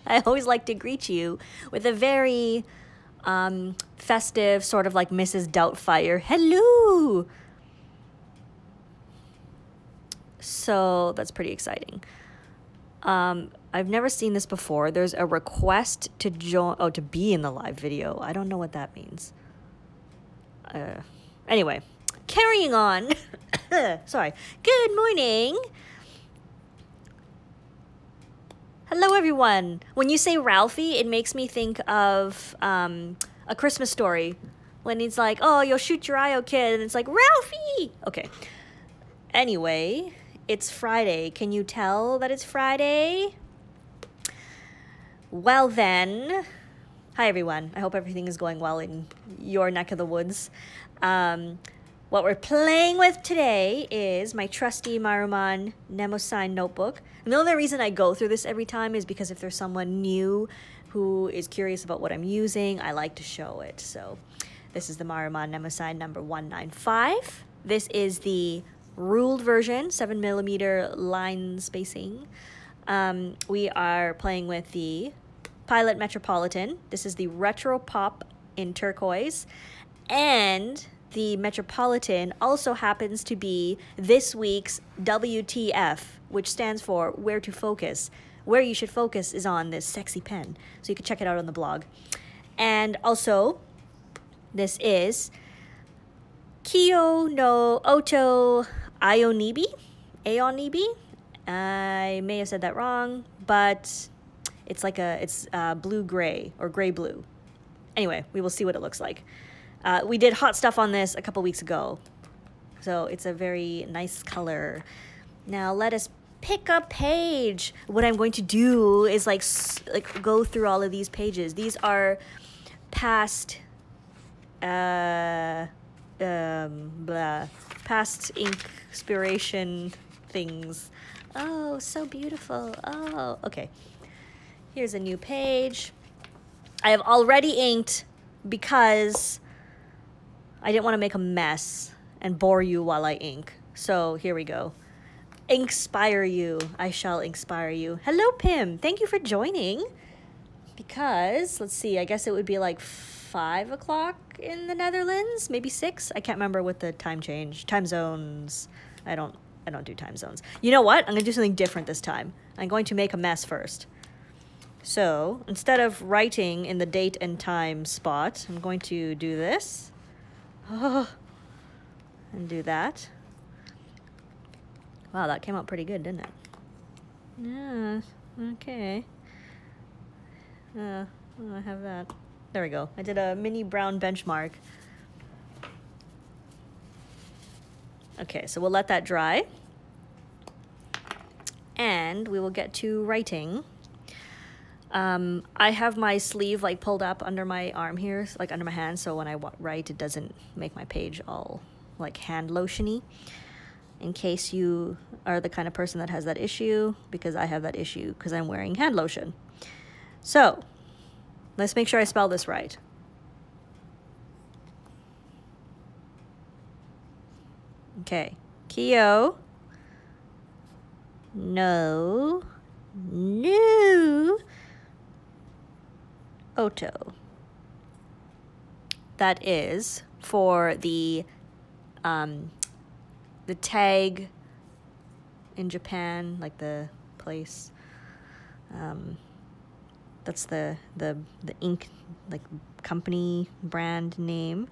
I always like to greet you with a very festive, sort of like Mrs. Doubtfire, hello! So that's pretty exciting. I've never seen this before. There's a request to join, to be in the live video. I don't know what that means. Anyway, carrying on. Sorry. Good morning. Hello, everyone. When you say Ralphie, it makes me think of A Christmas Story. When he's like, oh, you'll shoot your eye out, kid. And it's like, Ralphie! Okay. Anyway, it's Friday. Can you tell that it's Friday? Well then, hi everyone. I hope everything is going well in your neck of the woods. What we're playing with today is my trusty Maruman Mnemosyne notebook. And the only reason I go through this every time is because if there's someone new who is curious about what I'm using, I like to show it. So this is the Maruman Mnemosyne number 195. This is the ruled version, 7mm line spacing. We are playing with the Pilot Metropolitan. This is the Retro Pop in Turquoise. And the Metropolitan also happens to be this week's WTF, which stands for Where to Focus. Where you should focus is on this sexy pen. So you can check it out on the blog. And also, this is Kyo-no-oto Aonibi. I may have said that wrong, but it's like it's blue-gray or gray-blue. Anyway, we will see what it looks like. We did hot stuff on this a couple weeks ago, so it's a very nice color. Now let us pick a page. What I'm going to do is like go through all of these pages. These are past past Inkspiration things. Oh, so beautiful. Oh, okay. Here's a new page. I have already inked because I didn't want to make a mess and bore you while I ink. So here we go. Inspire you. I shall inspire you. Hello, Pim. Thank you for joining. Because, let's see, I guess it would be like 5 o'clock in the Netherlands, maybe 6. I can't remember what the time zones. I don't do time zones. You know what? I'm going to do something different this time. I'm going to make a mess first. So, instead of writing in the date and time spot, I'm going to do this. Oh, and do that. Wow, that came out pretty good, didn't it? Yeah, okay. I have that. There we go. I did a mini brown benchmark. Okay, so we'll let that dry. And we will get to writing. I have my sleeve like pulled up under my arm here, like under my hand, so when I write, it doesn't make my page all like hand lotiony. In case you are the kind of person that has that issue, because I have that issue because I'm wearing hand lotion. So, let's make sure I spell this right. Okay, Kyo. No. Oto. That is for the tag in Japan, like the place. That's the ink like company brand name.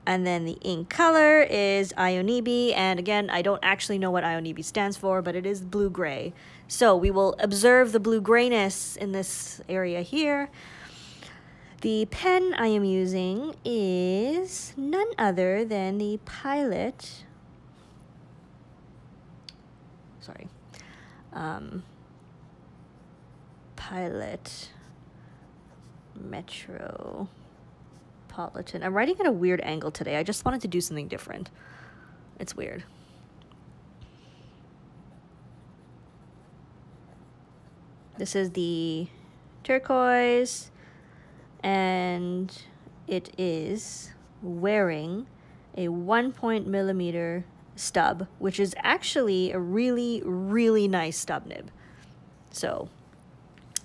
And then the ink color is Aonibi, and again, I don't actually know what Aonibi stands for, but it is blue-gray. So we will observe the blue-grayness in this area here. The pen I am using is none other than the Pilot. Sorry. Pilot Metropolitan. I'm writing at a weird angle today. I just wanted to do something different. It's weird. This is the Turquoise, and it is wearing a 1.0mm stub, which is actually a really, really nice stub nib. So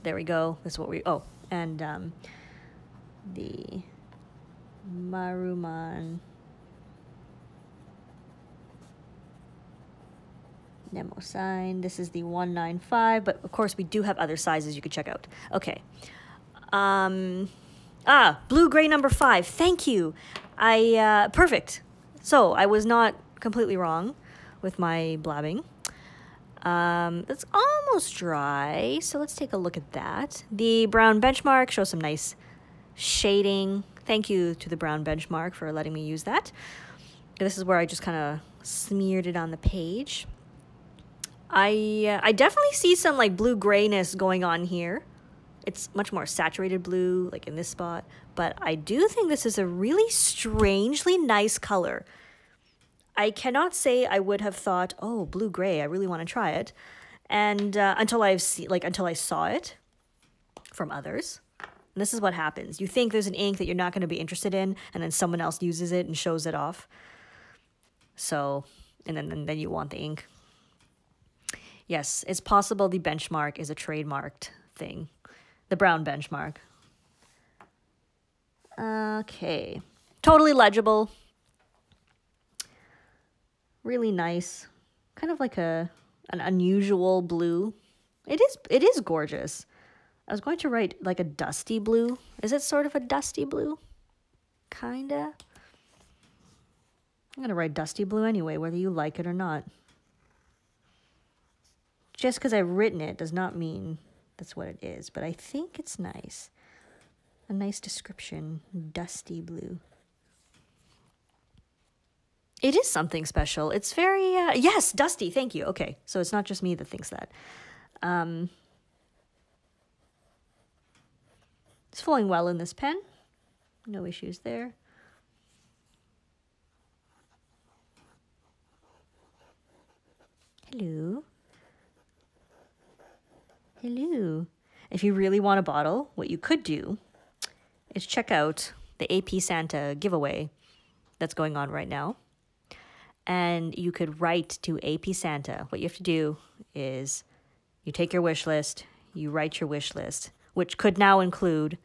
there we go. This is what we, oh, and the Maruman Mnemosyne. This is the 195, but of course we do have other sizes you could check out. Okay. Blue-gray number 5. Thank you. Perfect. So I was not completely wrong with my blabbing. It's almost dry, so let's take a look at that. The brown benchmark shows some nice shading. Thank you to the brown benchmark for letting me use that. This is where I just kind of smeared it on the page. I definitely see some like blue grayness going on here. It's much more saturated blue, like in this spot. But I do think this is a really strangely nice color. I cannot say I would have thought, oh, blue-gray, I really want to try it. And until I saw it from others. And this is what happens. You think there's an ink that you're not going to be interested in, and then someone else uses it and shows it off. So, and then you want the ink. Yes, it's possible the benchmark is a trademarked thing. The brown benchmark. Okay. Totally legible. Really nice. Kind of like an unusual blue. It is gorgeous. I was going to write like a dusty blue. Is it sort of a dusty blue? Kinda. I'm going to write dusty blue anyway, whether you like it or not. Just because I've written it does not mean that's what it is, but I think it's nice. A nice description, dusty blue. It is something special. It's very, yes, dusty, thank you. Okay, so it's not just me that thinks that. It's flowing well in this pen. No issues there. Hello. Hello. If you really want a bottle, what you could do is check out the AP Santa giveaway that's going on right now. And you could write to AP Santa. What you have to do is you take your wish list, you write your wish list, which could now include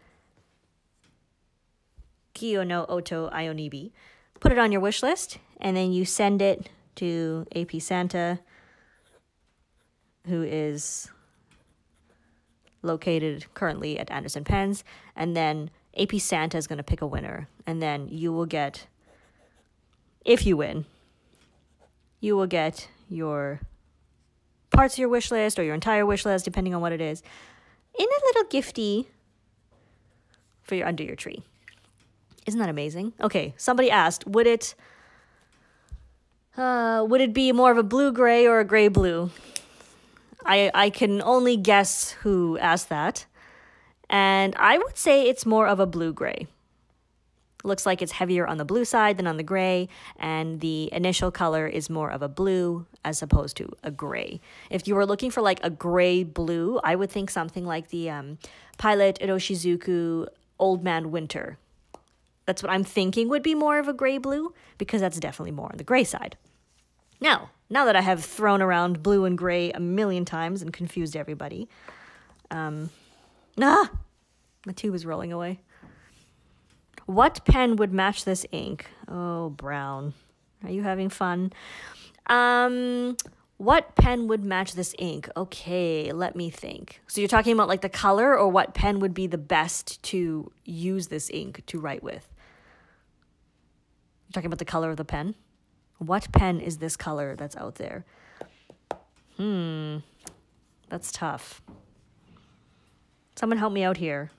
Kyo-no-oto Aonibi. Put it on your wish list, and then you send it to AP Santa, who is located currently at Anderson Pens, and then AP Santa is going to pick a winner, and then you will get, if you win, you will get your parts of your wish list or your entire wish list, depending on what it is, in a little gifty for your under your tree. Isn't that amazing? Okay, somebody asked, would it be more of a blue-gray or a gray-blue? I can only guess who asked that. And I would say it's more of a blue-gray. Looks like it's heavier on the blue side than on the gray, and the initial color is more of a blue as opposed to a gray. If you were looking for like a gray-blue, I would think something like the Pilot Iroshizuku Old Man Winter. That's what I'm thinking would be more of a gray-blue, because that's definitely more on the gray side. Now that I have thrown around blue and gray a million times and confused everybody, my tube is rolling away. What pen would match this ink? Oh, brown. Are you having fun? What pen would match this ink? Okay, let me think. So you're talking about like the color, or what pen would be the best to use this ink to write with? You're talking about the color of the pen? What pen is this color that's out there? That's tough. Someone help me out here.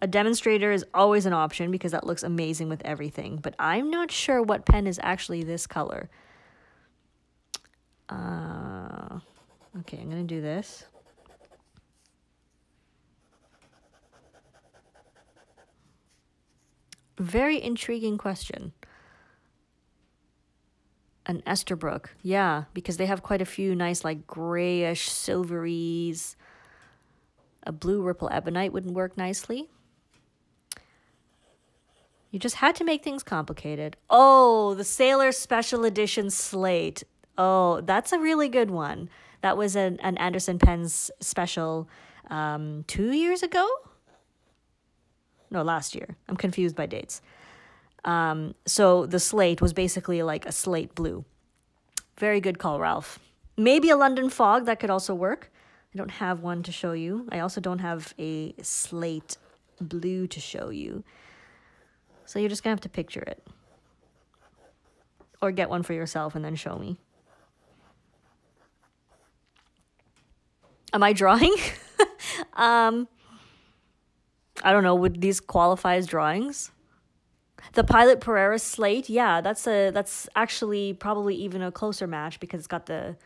A demonstrator is always an option because that looks amazing with everything, but I'm not sure what pen is actually this color. Okay, I'm going to do this. Very intriguing question. An Esterbrook, yeah, because they have quite a few nice like grayish silveries. A blue Ripple Ebonite wouldn't work nicely. You just had to make things complicated. Oh, the Sailor Special Edition Slate. Oh, that's a really good one. That was an Anderson Pens special 2 years ago? No, last year. I'm confused by dates. So the slate was basically like a slate blue. Very good call, Ralph. Maybe a London fog, that could also work. I don't have one to show you. I also don't have a slate blue to show you. So you're just gonna have to picture it. Or get one for yourself and then show me. Am I drawing? I don't know, would these qualify as drawings? The Pilot Pereira slate, yeah, that's actually probably even a closer match because it's got the...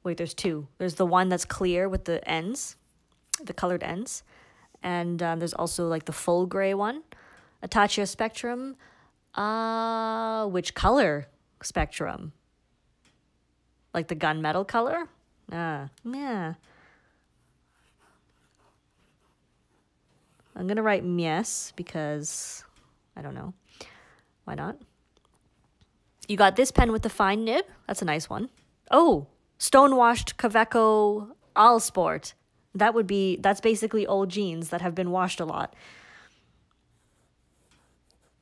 Wait, there's two. There's the one that's clear with the ends, the colored ends. And there's also like the full gray one. Attachia Spectrum. Which color spectrum? Like the gunmetal color? Yeah. I'm going to write Mies because, I don't know. Why not? You got this pen with the fine nib. That's a nice one. Oh, Stonewashed Kaweco Allsport. That's basically old jeans that have been washed a lot.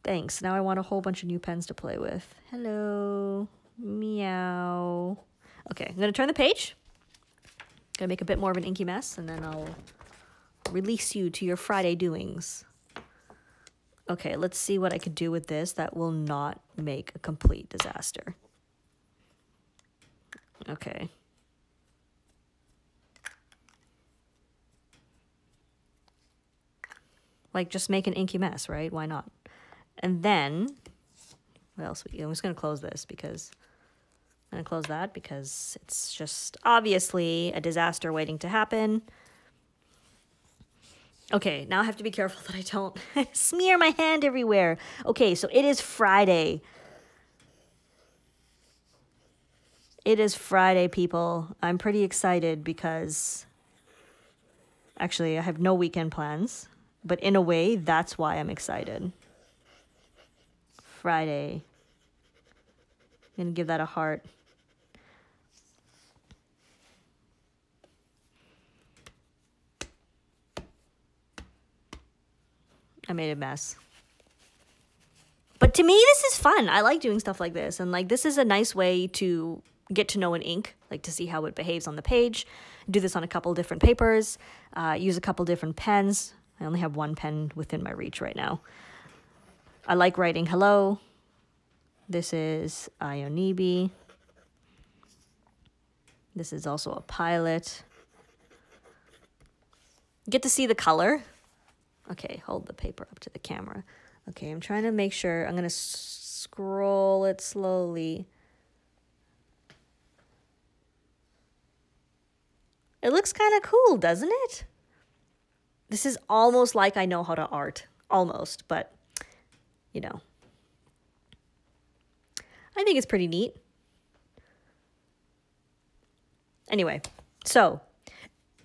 Thanks. Now I want a whole bunch of new pens to play with. Hello. Meow. Okay, I'm going to turn the page. Going to make a bit more of an inky mess, and then I'll release you to your Friday doings. Okay, let's see what I could do with this that will not make a complete disaster. Okay. Like, just make an inky mess, right? Why not? And then, what else? I'm just going to close this because... I'm going to close that because it's just obviously a disaster waiting to happen. Okay, now I have to be careful that I don't smear my hand everywhere. Okay, so it is Friday. It is Friday, people. I'm pretty excited because... Actually, I have no weekend plans. But in a way, that's why I'm excited. Friday. I'm going to give that a heart. I made a mess. But to me, this is fun. I like doing stuff like this. And like, this is a nice way to get to know an ink, like to see how it behaves on the page. Do this on a couple different papers. Use a couple different pens. I only have one pen within my reach right now. I like writing hello. This is Aonibi. This is also a Pilot. Get to see the color. Okay, hold the paper up to the camera. Okay, I'm trying to make sure. I'm going to scroll it slowly. It looks kind of cool, doesn't it? This is almost like I know how to art. Almost, but, you know. I think it's pretty neat. Anyway, so...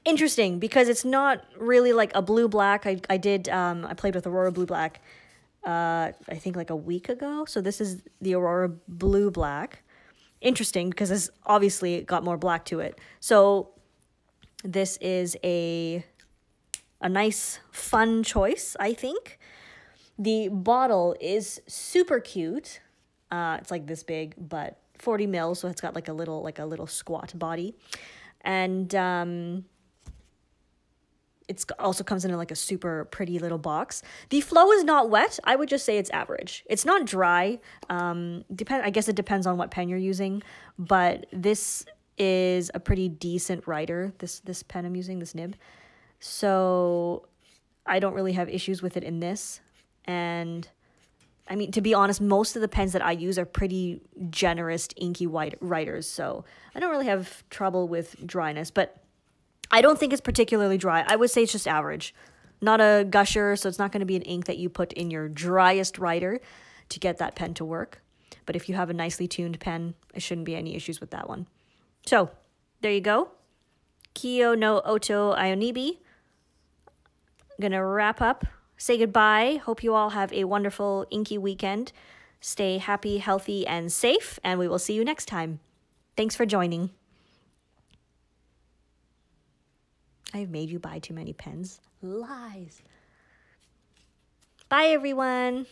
Interesting, because it's not really like a blue-black. I played with Aurora Blue-Black, I think like a week ago. So this is the Aurora Blue-Black. Interesting, because this obviously got more black to it. So this is a nice, fun choice, I think. The bottle is super cute. It's like this big, but 40 mils, so it's got like a little squat body. And... It also comes in like a super pretty little box. The flow is not wet. I would just say it's average. It's not dry. I guess it depends on what pen you're using. But this is a pretty decent writer, this pen I'm using, this nib. So I don't really have issues with it in this. And I mean, to be honest, most of the pens that I use are pretty generous, inky white writers. So I don't really have trouble with dryness. But I don't think it's particularly dry. I would say it's just average. Not a gusher, so it's not going to be an ink that you put in your driest writer to get that pen to work. But if you have a nicely tuned pen, it shouldn't be any issues with that one. So, there you go. Kyo-no-oto Aonibi. I'm going to wrap up. Say goodbye. Hope you all have a wonderful inky weekend. Stay happy, healthy, and safe, and we will see you next time. Thanks for joining. I've made you buy too many pens. Lies. Bye, everyone.